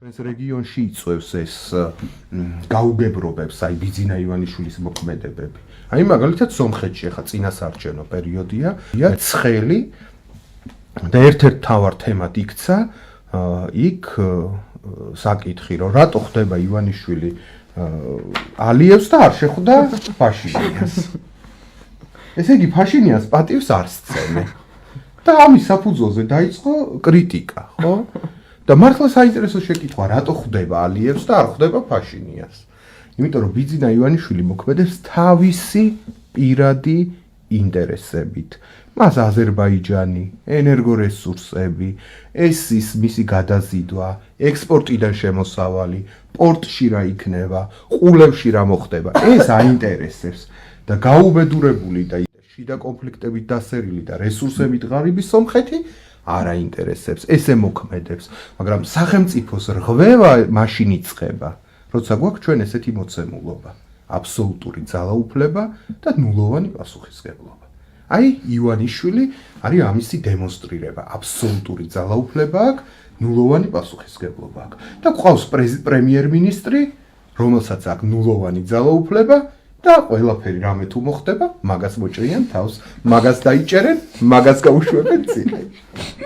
ეს რეგიონში იწევს ეს გაუგებრობებს, აი ბიძინა ივანიშვილის მოქმედებები. აი მაგალითად სომხეთში ახლა წინასაარჩევნო პერიოდია, ცხელი და ერთ-ერთ მთავარ თემად იქცა იქ საკითხი, რომ რატო ხდება ივანიშვილი ალიევს და არ შეხვდა ფაშინიანს. ესე იგი ფაშინიანს პატივს არ სცემენ. და ამის საფუძველზე დაიწყო კრიტიკა, ხო? და მართლა საინტერესო შეკითხვა, რატო ხვდება ალიევს და არ ხვდება ფაშინიანს? იმიტომ რომ ბიძინა ივანიშვილი მოქმედებს თავისი პირადი ინტერესებით. მას აზერბაიჯანი, ენერგორესურსები, ეს ის მისი გადაზიდვა, ექსპორტიდან შემოსავალი, პორტში რა იქნება, ყულევში რა მოხდება, ეს აინტერესებს და გაუბედურებული და შიდა კონფლიქტებით დასერილი და რესურსებით ღარიბი სომხეთი არ აინტერესებს, ესე მოქმედებს, მაგრამ სახელმწიფოს რღვევა მაშინ იწყება, როცა გვაქვს ჩვენ ესეთი მოცემულობა, აბსოლუტური ძალაუფლება და ნულოვანი პასუხისმგებლობა. აი ივანიშვილი არის ამისი დემონსტრირება, აბსოლუტური ძალაუფლება აქვს, ნულოვანი პასუხისმგებლობა აქვს. და გვყავს პრემიერ-მინისტრი, რომელსაც აქვს ნულოვანი ძალაუფლება და ყველაფერი რამე თუ მოხდება, მაგას მოჭრიან თავს, მაგას დაიჭერენ, მაგას გაუშვებენ წინ.